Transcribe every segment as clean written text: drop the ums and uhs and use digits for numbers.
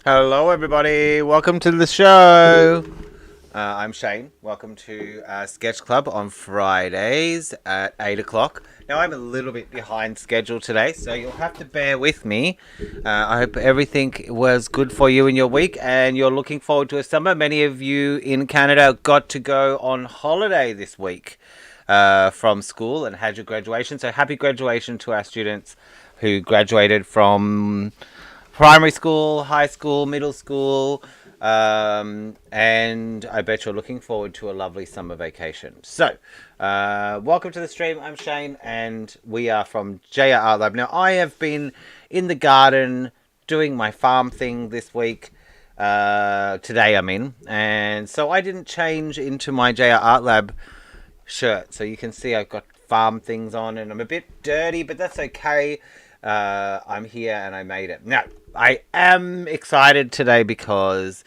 Hello everybody, welcome to the show. I'm Shane. Welcome to Sketch Club on Fridays at 8 o'clock. Now I'm a little bit behind schedule today, so you'll have to bear with me. I hope everything was good for you in your week and you're looking forward to a summer. Many of you in Canada got to go on holiday this week from school and had your graduation. So happy graduation to our students who graduated from primary school, high school, middle school, and I bet you're looking forward to a lovely summer vacation. So, welcome to the stream. I'm Shane, and we are from JR Art Lab. Now, I have been in the garden doing my farm thing this week. Today, I'm in, and so I didn't change into my JR Art Lab shirt. So you can see I've got farm things on, and I'm a bit dirty, but that's okay. I'm here and I made it. Now, I am excited today because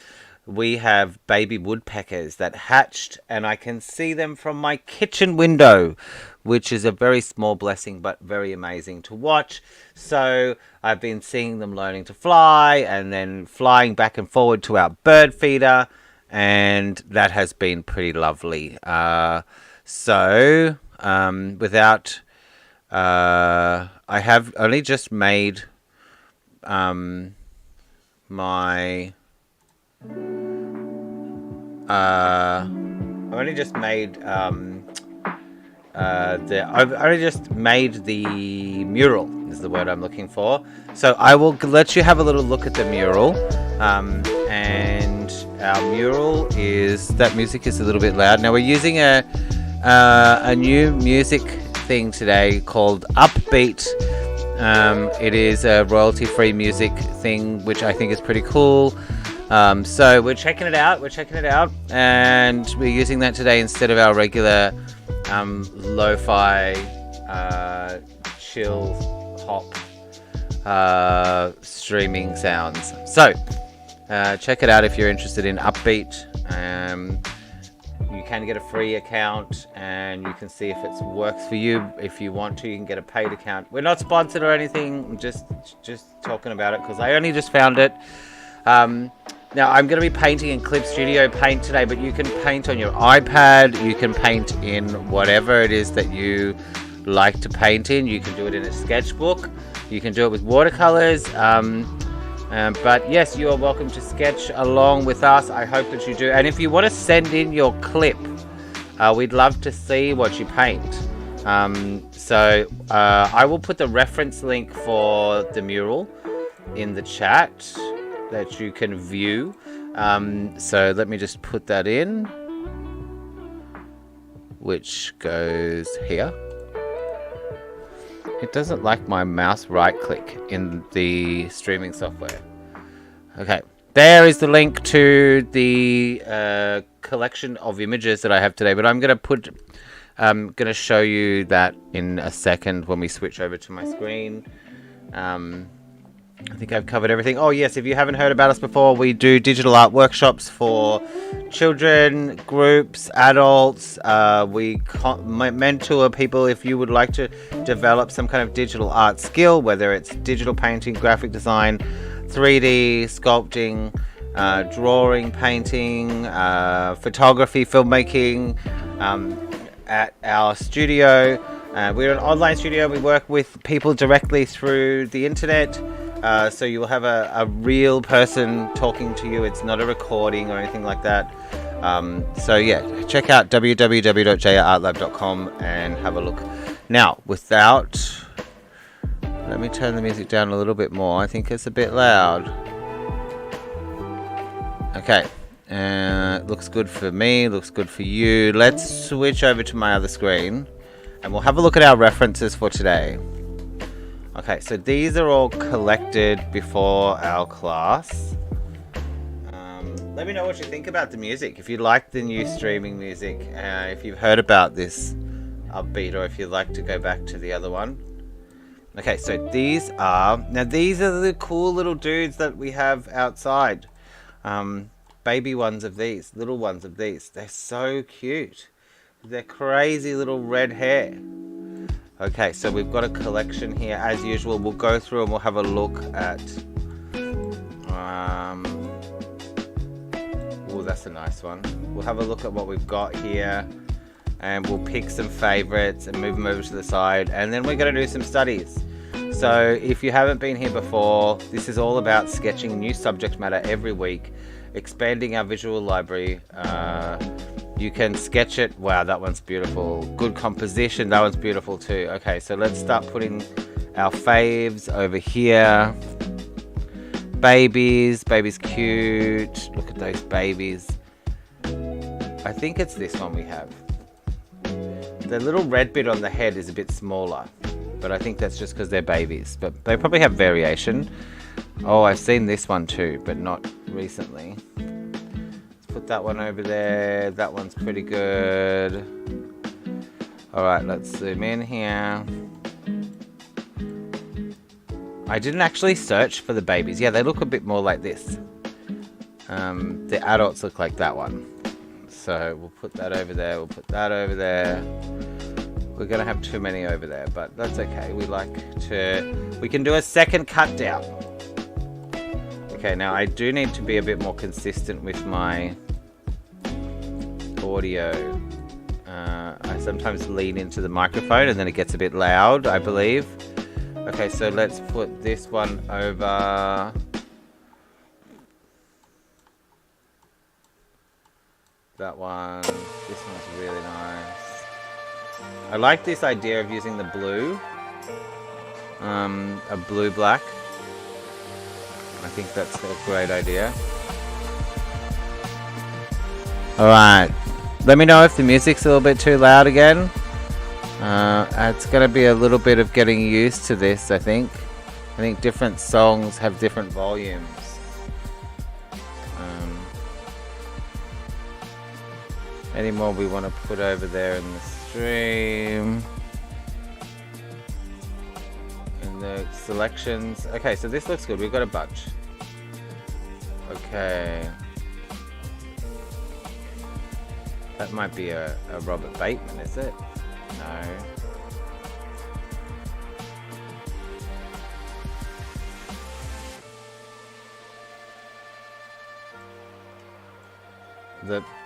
we have baby woodpeckers that hatched and I can see them from my kitchen window, which is a very small blessing but very amazing to watch. So I've been seeing them learning to fly and then flying back and forward to our bird feeder, and that has been pretty lovely. Without I have only just made my I've only just made the mural is the word I'm looking for. So I will let you have a little look at the mural. And our mural is, that music is a little bit loud. Now we're using a new music thing today called Upbeat. It is a royalty-free music thing, which I think is pretty cool. So we're checking it out. And we're using that today instead of our regular lo-fi chill hop streaming sounds. So check it out if you're interested in Upbeat. You can get a free account and you can see if it works for you. If you want to, you can get a paid account. We're not sponsored or anything. I'm just talking about it because I only just found it. Now I'm going to be painting in Clip Studio Paint today, but you can paint on your iPad. You can paint in whatever it is that you like to paint in. You can do it in a sketchbook. You can do it with watercolors. But yes, you are welcome to sketch along with us. I hope that you do. And if you want to send in your clip, we'd love to see what you paint. I will put the reference link for the mural in the chat that you can view. So let me just put that in, which goes here. It doesn't like my mouse right click in the streaming software. Okay, there is the link to the collection of images that I have today, but I'm going to show you that in a second when we switch over to my screen. I think I've covered everything. Oh yes, if you haven't heard about us before, we do digital art workshops for children, groups, adults. We mentor people if you would like to develop some kind of digital art skill, whether it's digital painting, graphic design, 3D, sculpting, drawing, painting, photography, filmmaking. At our studio, we're an online studio. We work with people directly through the internet. So you will have a real person talking to you. It's not a recording or anything like that. So yeah, check out www.jarartlab.com and have a look. Now, let me turn the music down a little bit more. I think it's a bit loud. Okay, looks good for me, looks good for you. Let's switch over to my other screen and we'll have a look at our references for today. Okay, so these are all collected before our class. Let me know what you think about the music. If you like the new streaming music, if you've heard about this Upbeat, or if you'd like to go back to the other one. Okay, so these are the cool little dudes that we have outside. Baby ones of these, little ones of these. They're so cute. They're crazy little red hair. Okay, so we've got a collection here as usual. We'll go through and we'll have a look at Oh, that's a nice one. We'll have a look at what we've got here, and we'll pick some favorites and move them over to the side, and then we're going to do some studies. So if you haven't been here before, this is all about sketching new subject matter every week, expanding our visual library. You can sketch it. Wow, that one's beautiful. Good composition. That one's beautiful too. Okay, so let's start putting our faves over here. Babies cute. Look at those babies. I think it's this one we have. The little red bit on the head is a bit smaller, but I think that's just because they're babies, but they probably have variation. Oh, I've seen this one too, but not recently. Let's put that one over there. That one's pretty good. Alright, let's zoom in here. I didn't actually search for the babies. Yeah, they look a bit more like this. The adults look like that one. So we'll put that over there. We'll put that over there. We're going to have too many over there, but that's okay. We can do a second cut down. Okay, now I do need to be a bit more consistent with my audio. I sometimes lean into the microphone and then it gets a bit loud, I believe. Okay, so let's put this one over. That one. This one's really nice. I like this idea of using the blue. A blue-black. I think that's a great idea. Alright. Let me know if the music's a little bit too loud again. It's going to be a little bit of getting used to this, I think. I think different songs have different volumes. Any more we want to put over there in the stream? In the selections. Okay, so this looks good. We've got a bunch. Okay. That might be a Robert Bateman, is it? No.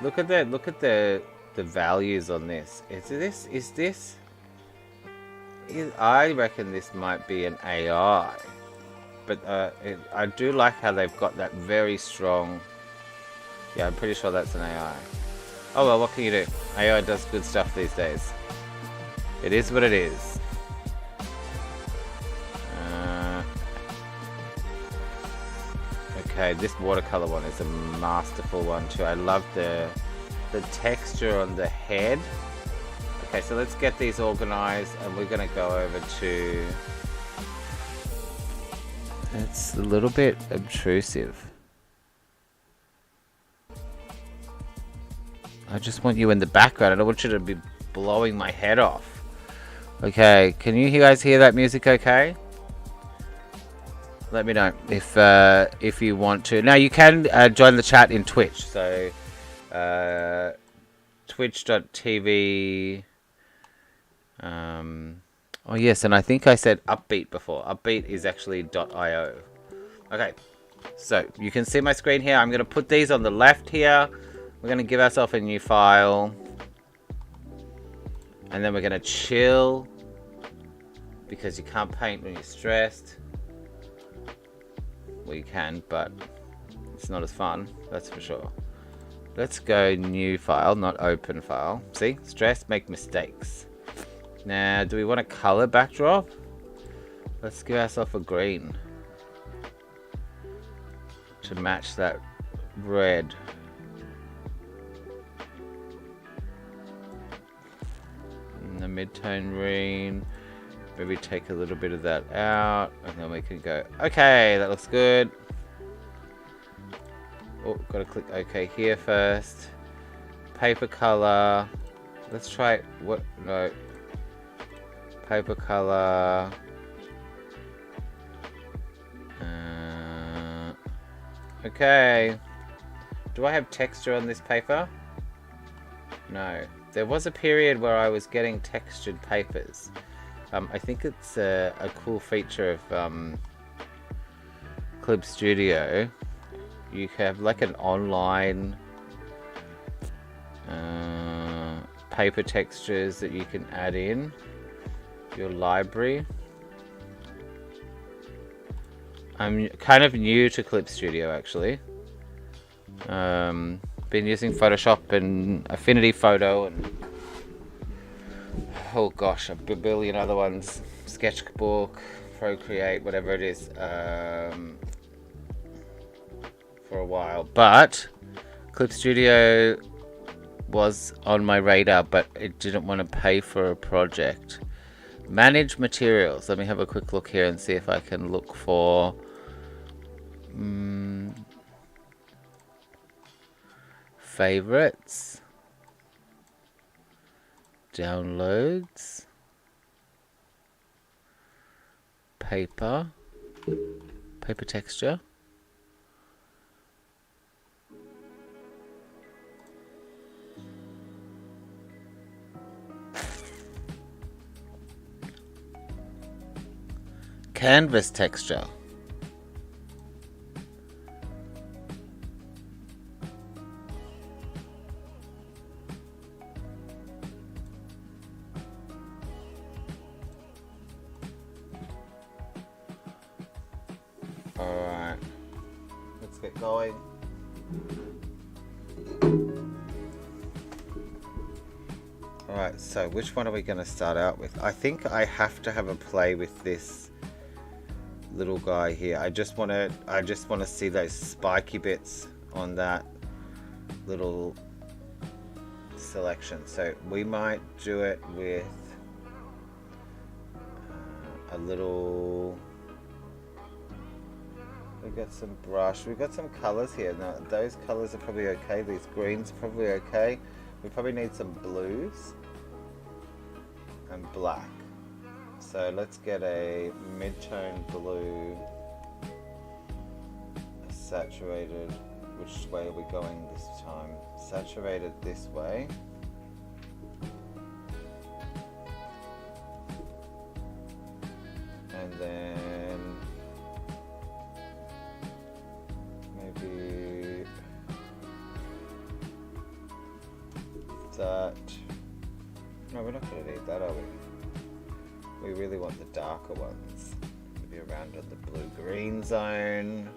Look at the values on this. I reckon this might be an AI, but I do like how they've got that very strong. Yeah, I'm pretty sure that's an AI. Oh well, what can you do? AI does good stuff these days. It is what it is. Okay, this watercolor one is a masterful one too. I love the texture on the head. Okay, so let's get these organized, and we're gonna go over to. It's a little bit obtrusive. I just want you in the background. I don't want you to be blowing my head off. Okay, can you guys hear that music okay? Let me know if you want to. Now you can join the chat in Twitch. So twitch.tv. Oh yes, and I think I said Upbeat before. Upbeat is actually .io. Okay, so you can see my screen here. I'm going to put these on the left here. We're going to give ourselves a new file. And then we're going to chill. Because you can't paint when you're stressed. Well, you can, but it's not as fun. That's for sure. Let's go new file, not open file. See? Stress, make mistakes. Now, do we want a color backdrop? Let's give ourselves a green. To match that red. And the mid-tone green. Maybe take a little bit of that out. And then we can go, okay, that looks good. Oh, gotta click OK here first. Paper color. Let's try, what, no. Paper color. Okay. Do I have texture on this paper? No. There was a period where I was getting textured papers. I think it's a cool feature of SketchClub Studio, you have like an online paper textures that you can add in your library. I'm kind of new to Clip Studio actually. Been using Photoshop and Affinity Photo and oh gosh, a billion other ones, Sketchbook, Procreate, whatever it is, for a while. But Clip Studio was on my radar, but it didn't want to pay for a project. Manage materials. Let me have a quick look here and see if I can look for favorites, downloads, paper texture. Canvas texture. Alright, let's get going. Alright, so which one are we going to start out with? I think I have to have a play with this little guy here. I just want to see those spiky bits on that little selection. So we might do it with a little. We got some brush. We got some colors here. Now those colors are probably okay. These greens are probably okay. We probably need some blues and black. So let's get a mid-tone blue, a saturated. Which way are we going this time? Saturated this way. And then maybe that. No, we're not going to need that, are we? We really want the darker ones. Maybe around in the blue-green zone.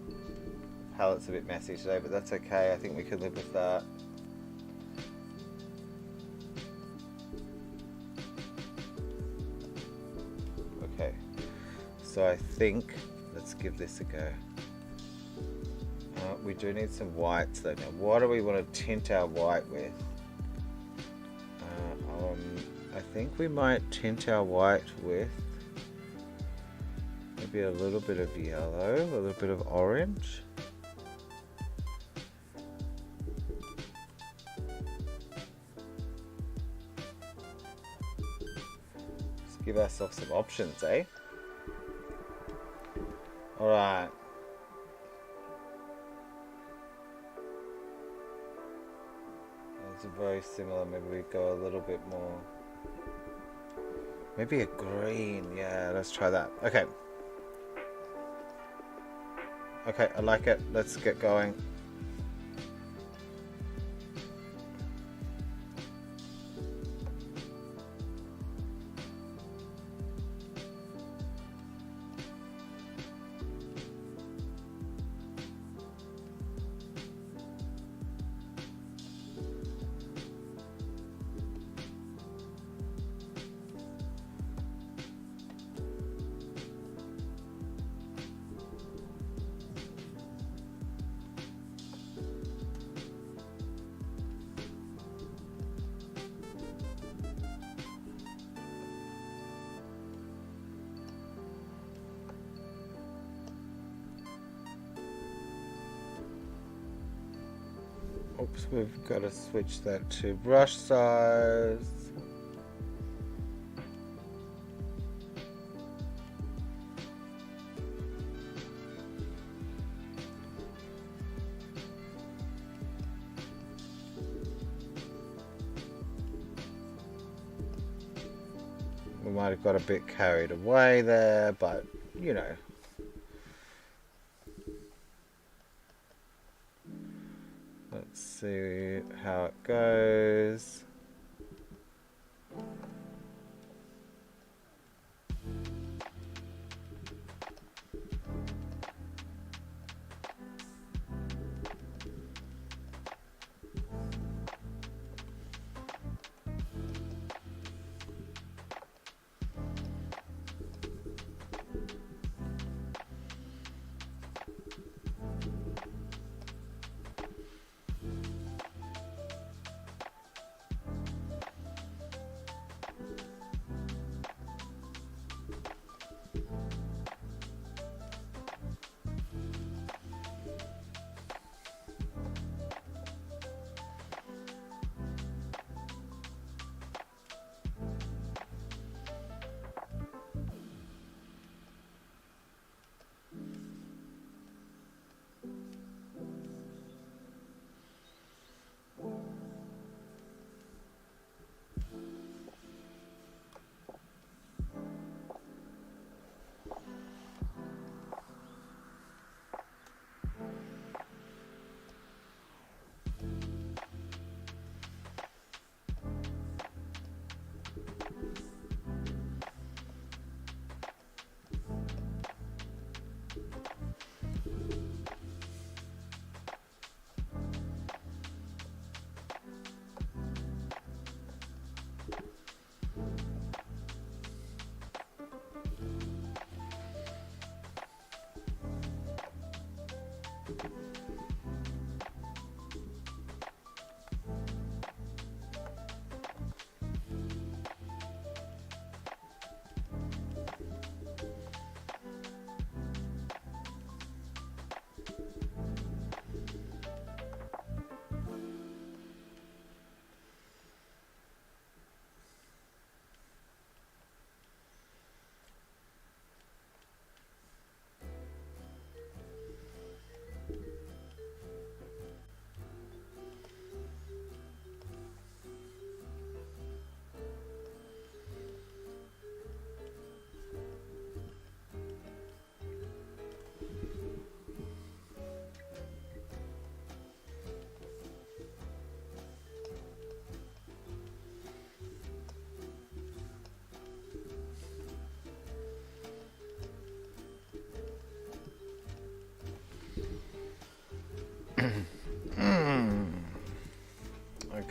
The palette's a bit messy today, but that's okay. I think we could live with that. Okay, so I think let's give this a go. We do need some whites though. Now, what do we want to tint our white with? I think we might tint our white with maybe a little bit of yellow, a little bit of orange. Let's give ourselves some options, eh? Alright. Those are very similar. Maybe we go a little bit more. Maybe a green. Yeah, let's try that. Okay. Okay, I like it. Let's get going. Oops, we've got to switch that to brush size. We might have got a bit carried away there, but you know. Let's see how it goes.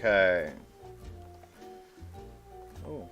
Okay. Oh.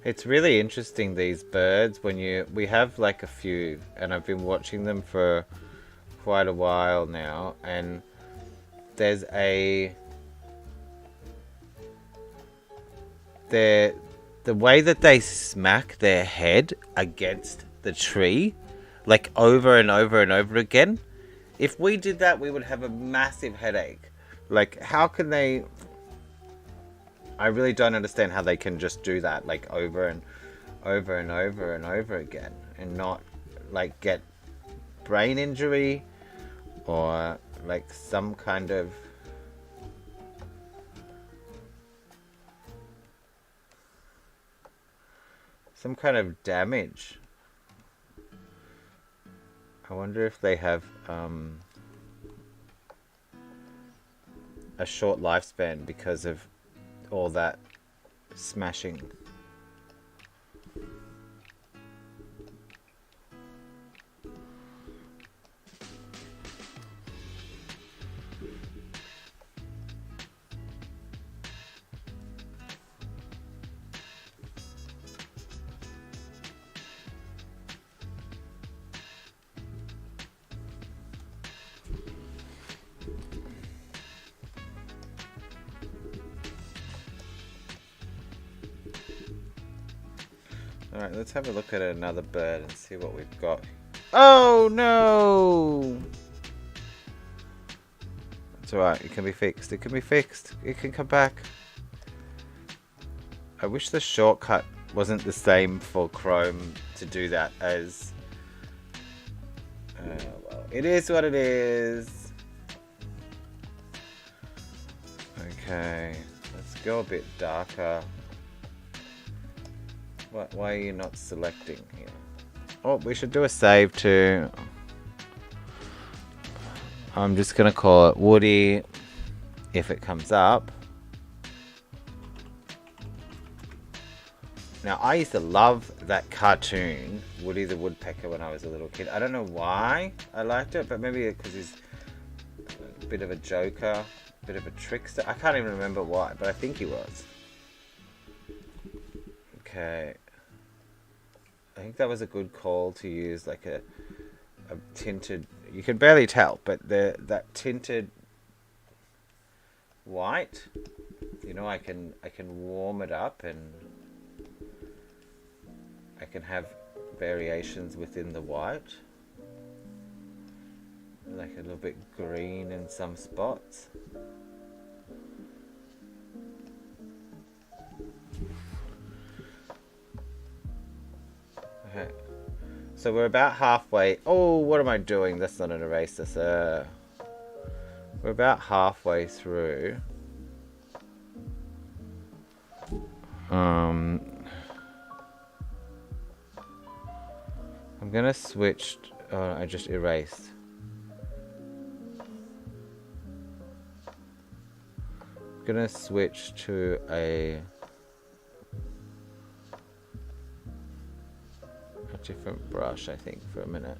It's really interesting, these birds, when we have like a few, and I've been watching them for quite a while now, and there's the way that they smack their head against the tree, like over and over and over again. If we did that, we would have a massive headache. Like, how can they... I really don't understand how they can just do that, like, over and over and over and over again, and not, like, get brain injury or, like, some kind of... damage. I wonder if they have a short lifespan because of all that smashing. Alright, let's have a look at another bird and see what we've got. Oh no! It's alright, it can be fixed. It can be fixed. It can come back. I wish the shortcut wasn't the same for Chrome to do that as... well, it is what it is. Okay, let's go a bit darker. Why are you not selecting here? Oh, we should do a save too. I'm just gonna call it Woody if it comes up. Now, I used to love that cartoon, Woody the Woodpecker, when I was a little kid. I don't know why I liked it, but maybe because he's a bit of a joker, a bit of a trickster. I can't even remember why, but I think he was. Okay. I think that was a good call to use like a tinted, you can barely tell, but that tinted white, you know, I can warm it up and I can have variations within the white, like a little bit green in some spots. Okay, so we're about halfway. Oh, what am I doing? That's not an eraser, sir. We're about halfway through. I'm gonna switch. Oh, I just erased. I'm gonna switch to a different brush, I think, for a minute.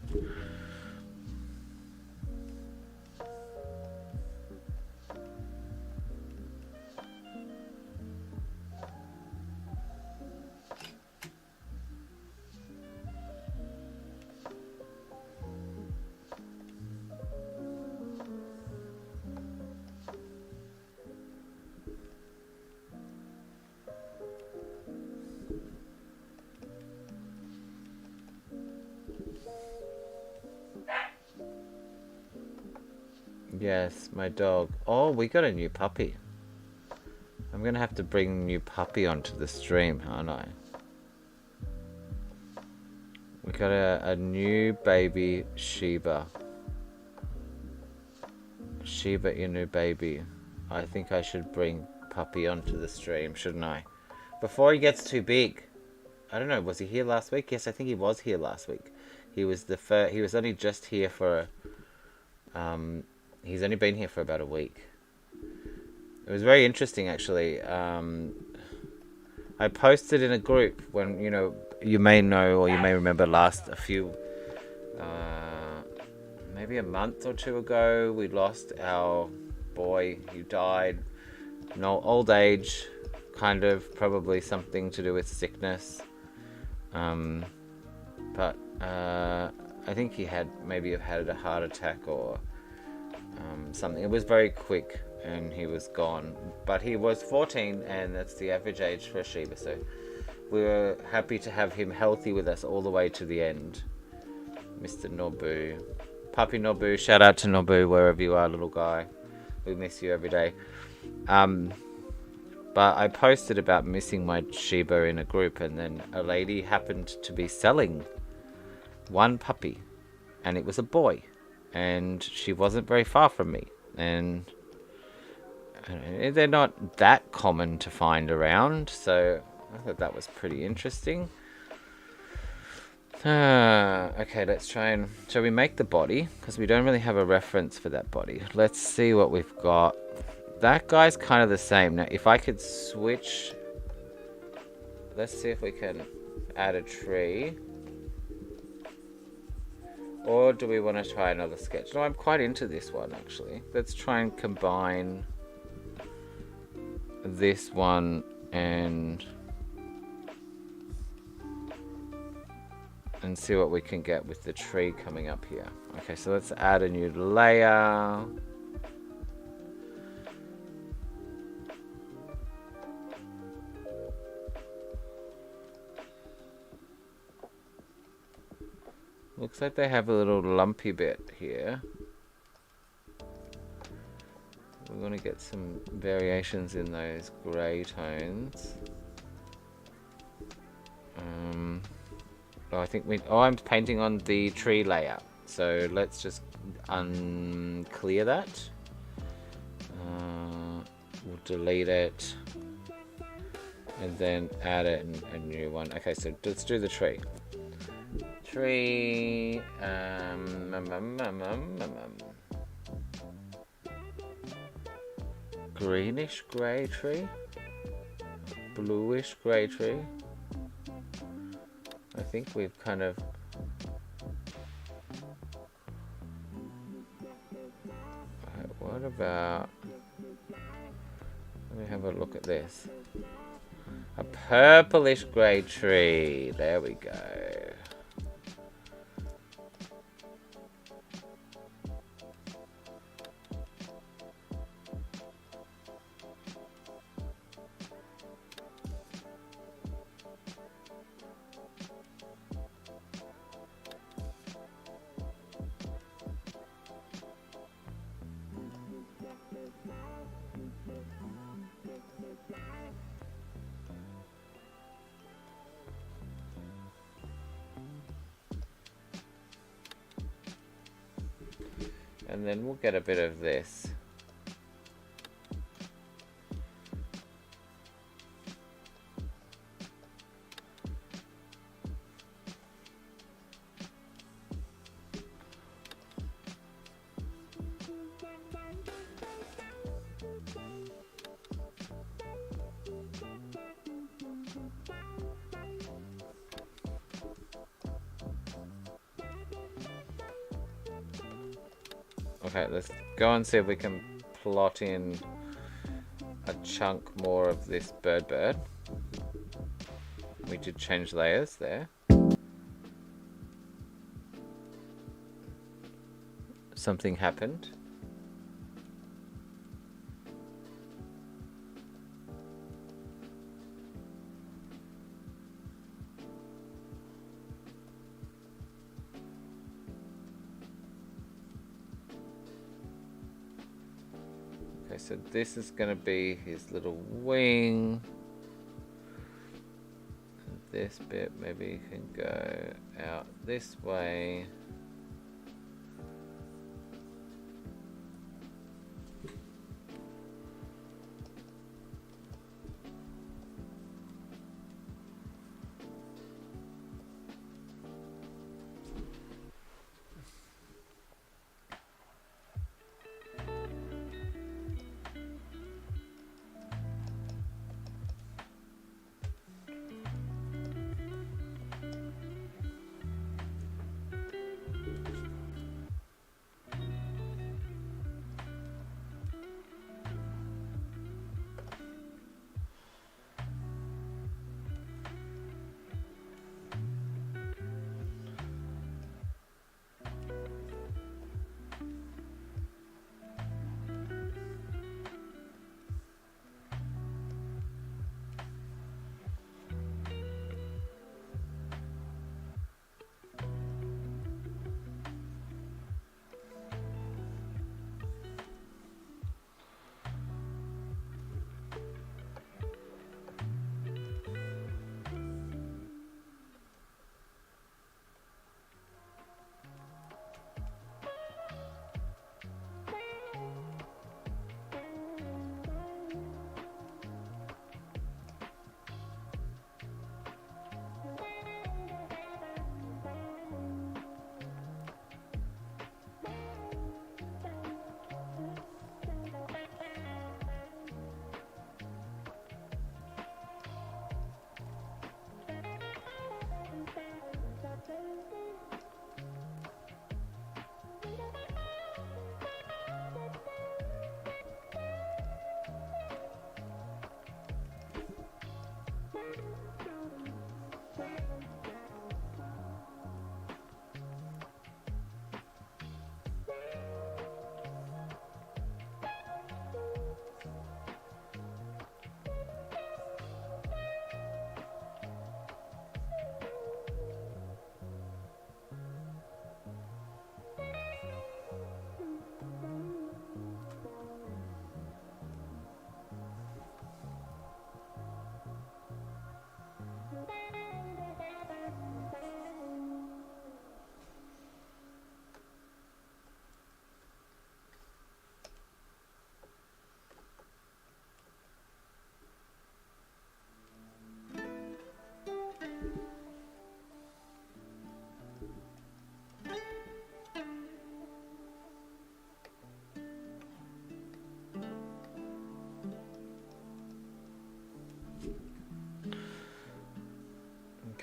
Yes, my dog. Oh, we got a new puppy. I'm gonna have to bring a new puppy onto the stream, aren't I? We got a new baby Shiba. Shiba Inu baby. I think I should bring puppy onto the stream, shouldn't I? Before he gets too big. I don't know, was he here last week? Yes, I think he was here last week. He was he was only just here for he's only been here for about a week. It was very interesting, actually. I posted in a group when, you know, you may know or you may remember maybe a month or two ago, we lost our boy. He died. No, old age, kind of, probably something to do with sickness. But I think he had had a heart attack or something. It was very quick and he was gone. But he was 14 and that's the average age for a Shiba. So we were happy to have him healthy with us all the way to the end. Mr. Nobu. Puppy Nobu. Shout out to Nobu wherever you are, little guy. We miss you every day. But I posted about missing my Shiba in a group, and then a lady happened to be selling one puppy, and it was a boy, and she wasn't very far from me, and they're not that common to find around, so I thought that was pretty interesting. Okay, let's try and... Shall we make the body? Because we don't really have a reference for that body. Let's see what we've got. That guy's kind of the same. Now, if I could switch let's see if we can add a tree. Or do we want to try another sketch? No, I'm quite into this one actually. Let's try and combine this one and see what we can get with the tree coming up here. Okay, so let's add a new layer. Looks like they have a little lumpy bit here. We want to get some variations in those grey tones. Oh, I think I'm painting on the tree layer. So let's just clear that. We'll delete it. And then add a new one. Okay, so let's do the tree. Tree. Greenish grey tree. Bluish grey tree. I think we've kind of... what about... let me have a look at this. A purplish grey tree. There we go. And then we'll get a bit of this. Okay, let's go and see if we can plot in a chunk more of this bird. We did change layers there. Something happened. Okay, so this is going to be his little wing. And this bit maybe can go out this way.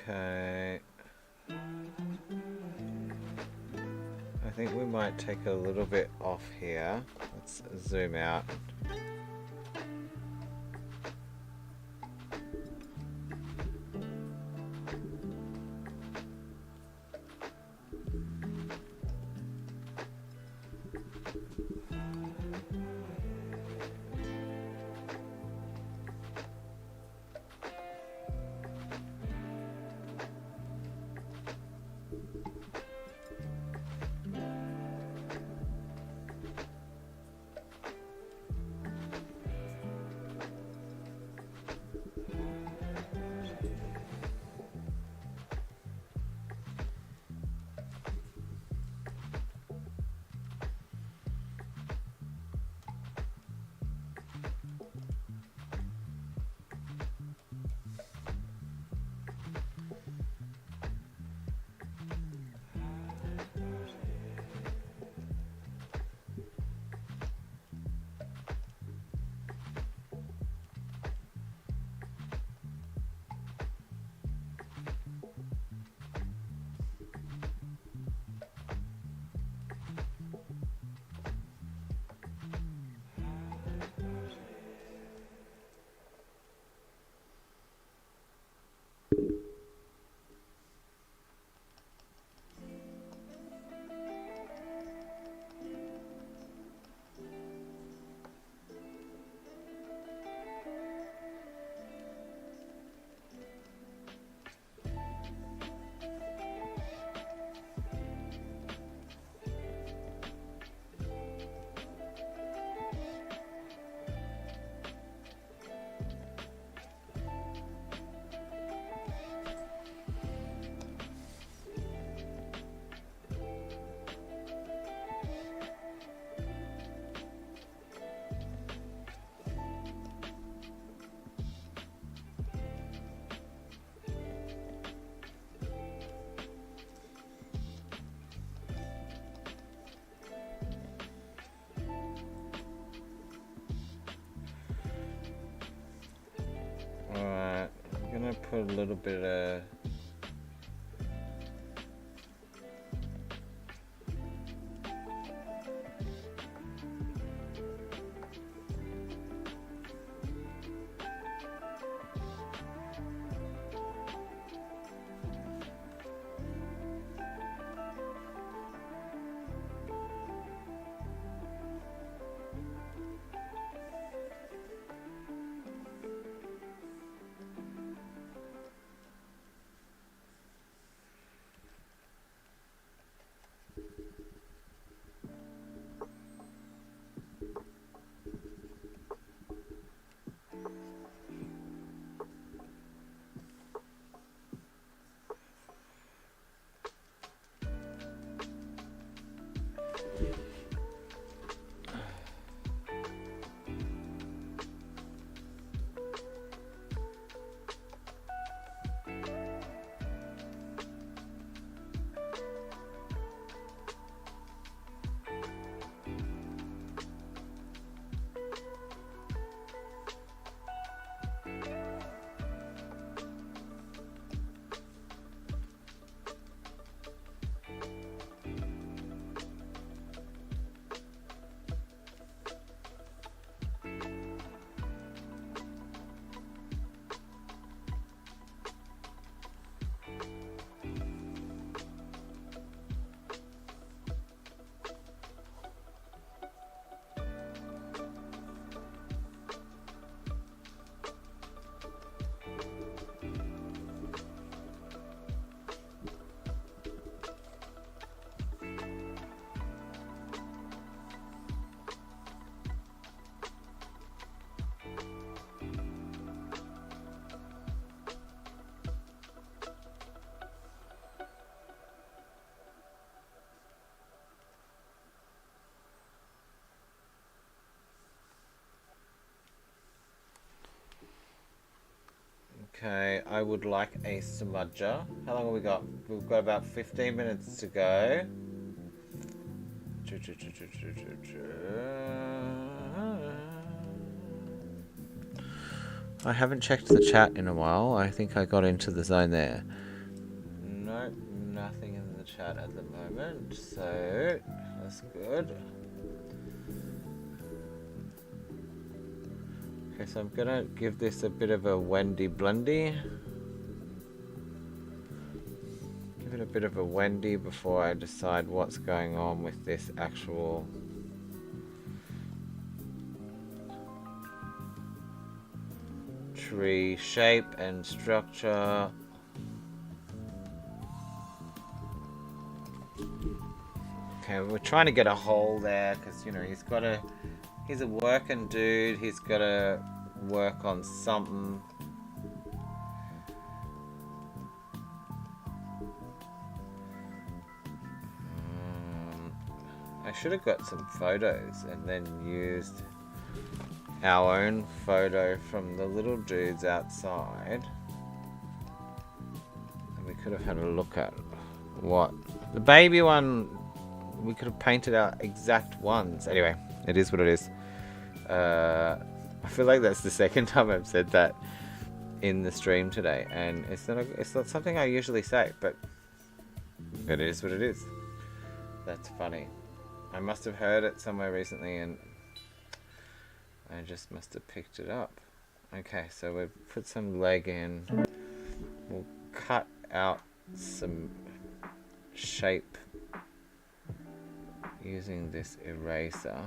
Okay. I think we might take a little bit off here. Let's zoom out. Alright, I'm gonna put a little bit of Okay, I would like a smudger. How long have we got? We've got about 15 minutes to go. I haven't checked the chat in a while. I think I got into the zone there. chat at the moment, so that's good. Okay, so I'm gonna give this a bit of a Wendy blundy. Give it a bit of a Wendy before I decide what's going on with this actual tree shape and structure. Okay, we're trying to get a hole there because, you know, he's a working dude. He's got to work on something. I should have got some photos and then used our own photo from the little dudes outside. And we could have had a look at what the baby one, we could have painted out exact ones. Anyway, it is what it is. I feel like that's the second time I've said that in the stream today, and it's not something I usually say, but it is what it is. That's funny. I must have heard it somewhere recently and I just must have picked it up. Okay, so we've put some leg in. We'll cut out some shape using this eraser.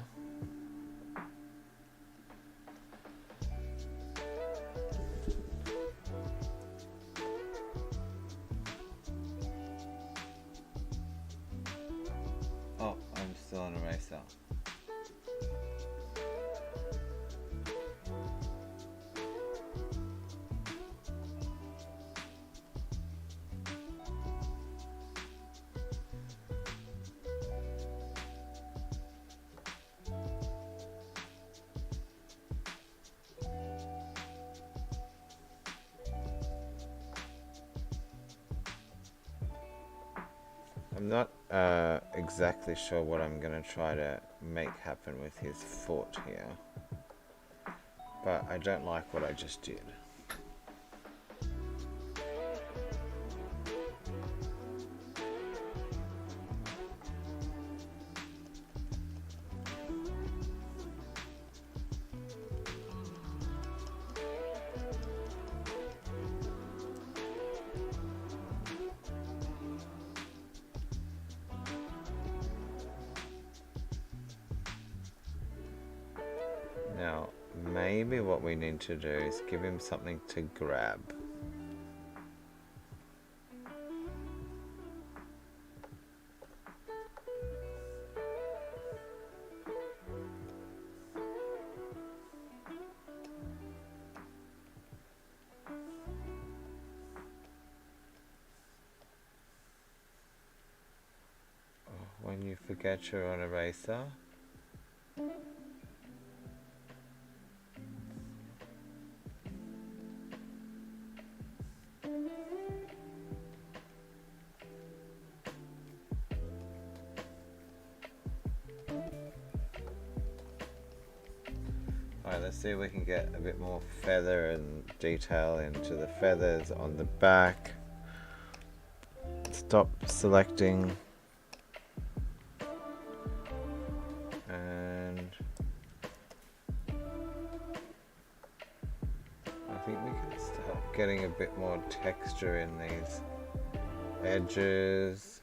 Oh, I'm still on eraser. I'm not exactly sure what I'm going to try to make happen with his foot here, but I don't like what I just did. Now, maybe what we need to do is give him something to grab. When you forget you're on eraser. Alright, let's see if we can get a bit more feather and detail into the feathers on the back. Stop selecting. And I think we can start getting a bit more texture in these edges.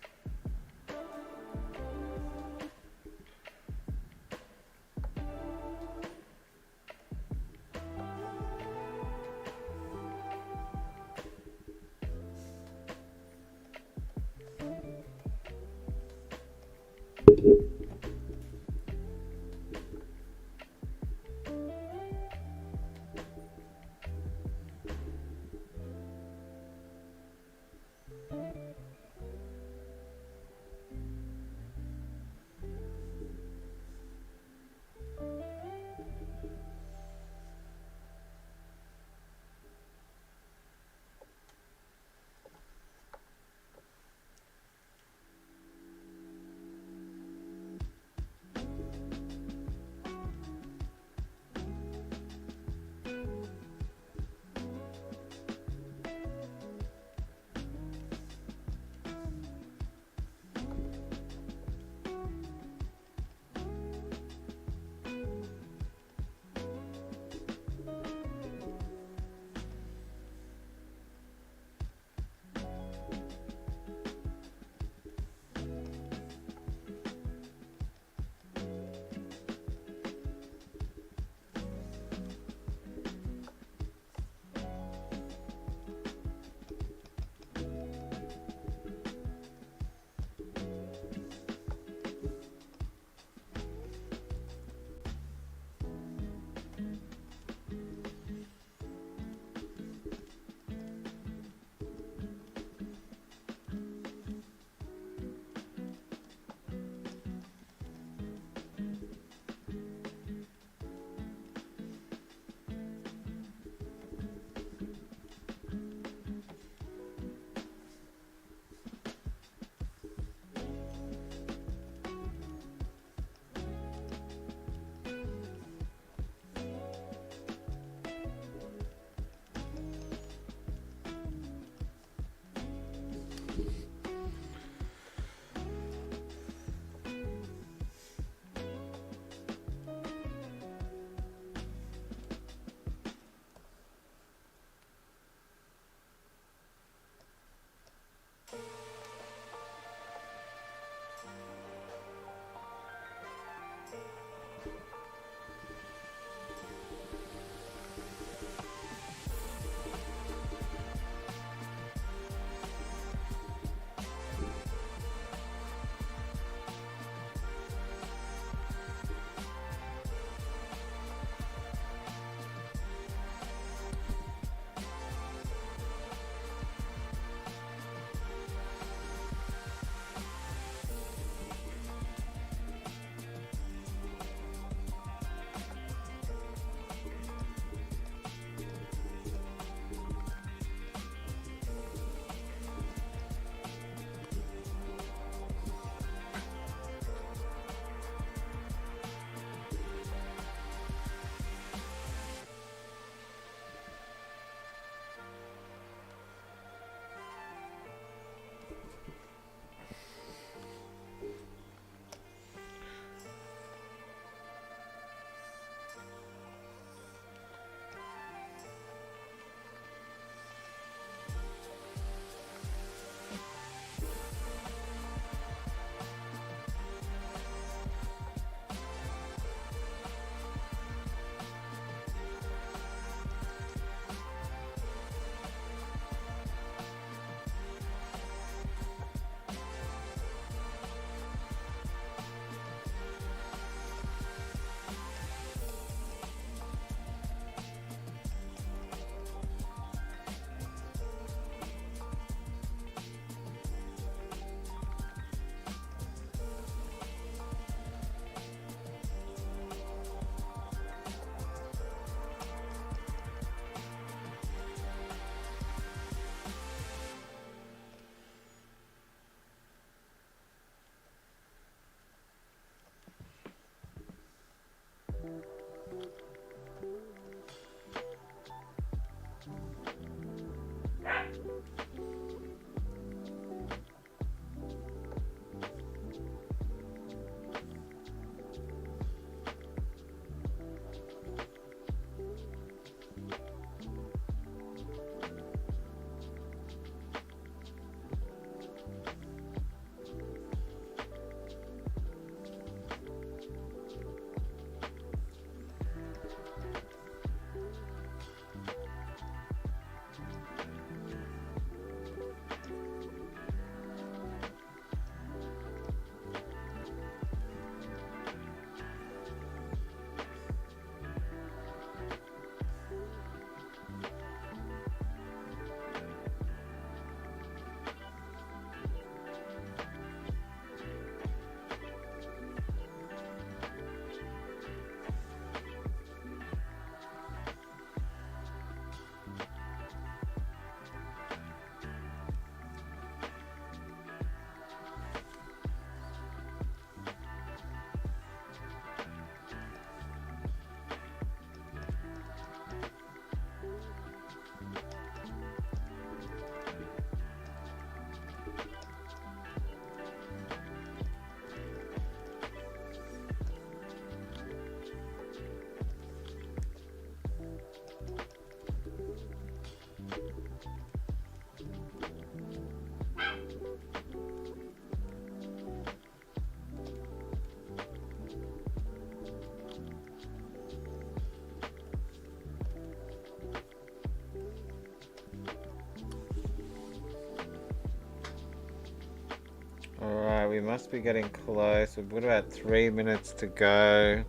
must be getting close. We've got about 3 minutes to go.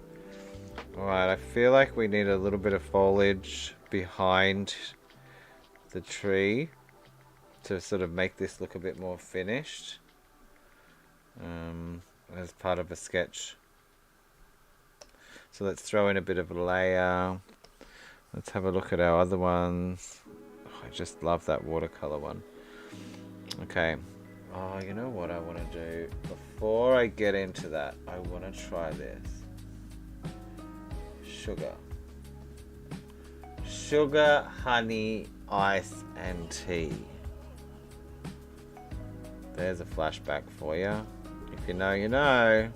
Alright, I feel like we need a little bit of foliage behind the tree to sort of make this look a bit more finished. As part of a sketch. So let's throw in a bit of a layer. Let's have a look at our other ones. Oh, I just love that watercolor one. Okay. Oh, you know what I want to do? Before I get into that, I want to try this. Sugar. Sugar, honey, ice, and tea. There's a flashback for you. If you know, you know.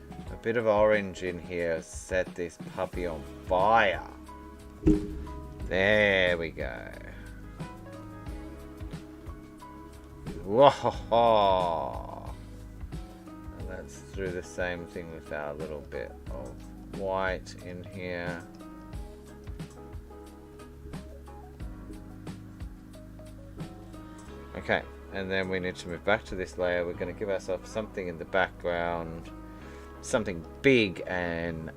A bit of orange in here set this puppy on fire. There we go. Whoa! And let's do the same thing with our little bit of white in here. Okay, and then we need to move back to this layer. We're going to give ourselves something in the background, something big and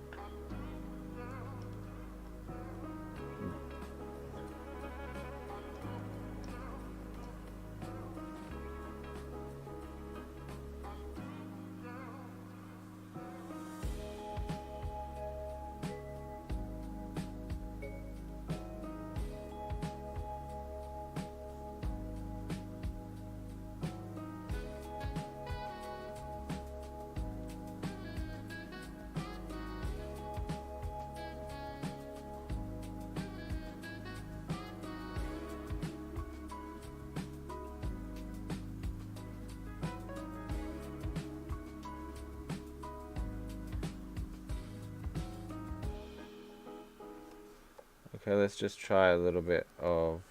okay, let's just try a little bit of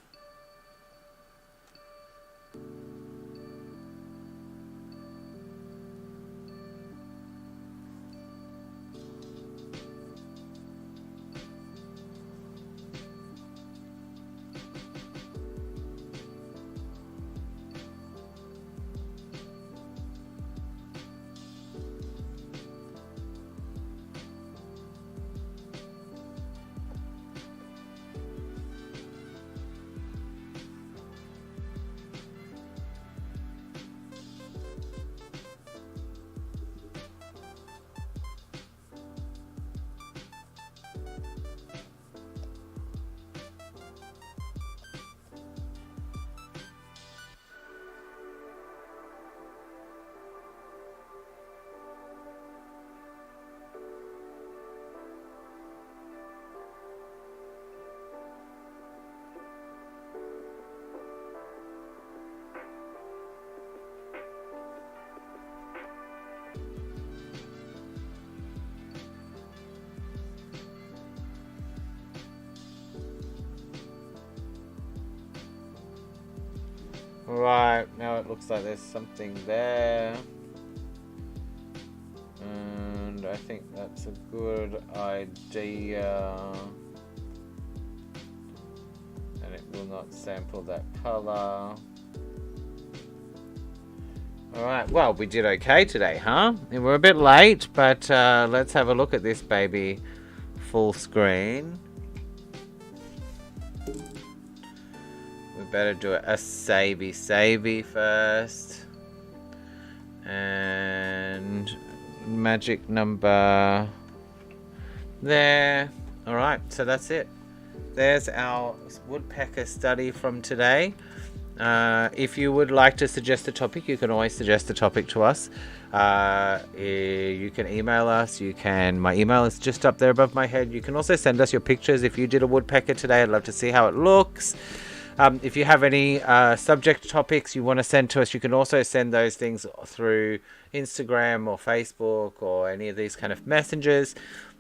right, now it looks like there's something there. And I think that's a good idea. And it will not sample that color. Alright, well, we did okay today, huh? And we're a bit late, but let's have a look at this baby full screen. We better do a savey first. And magic number there. Alright, so that's it. There's our woodpecker study from today. If you would like to suggest a topic, you can always suggest a topic to us. You can email us. My email is just up there above my head. You can also send us your pictures. If you did a woodpecker today, I'd love to see how it looks. If you have any subject topics you want to send to us, you can also send those things through Instagram or Facebook or any of these kind of messengers.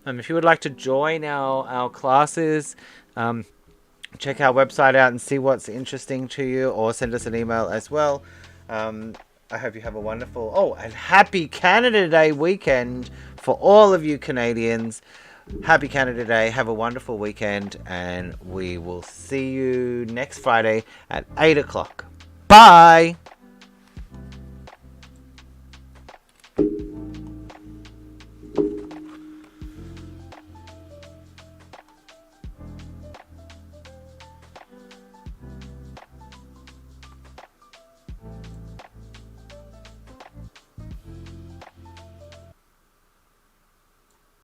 If you would like to join our classes, check our website out and see what's interesting to you, or send us an email as well. I hope you have a wonderful and happy Canada Day weekend for all of you Canadians. Happy Canada Day. Have a wonderful weekend, and we will see you next Friday at 8 o'clock. Bye.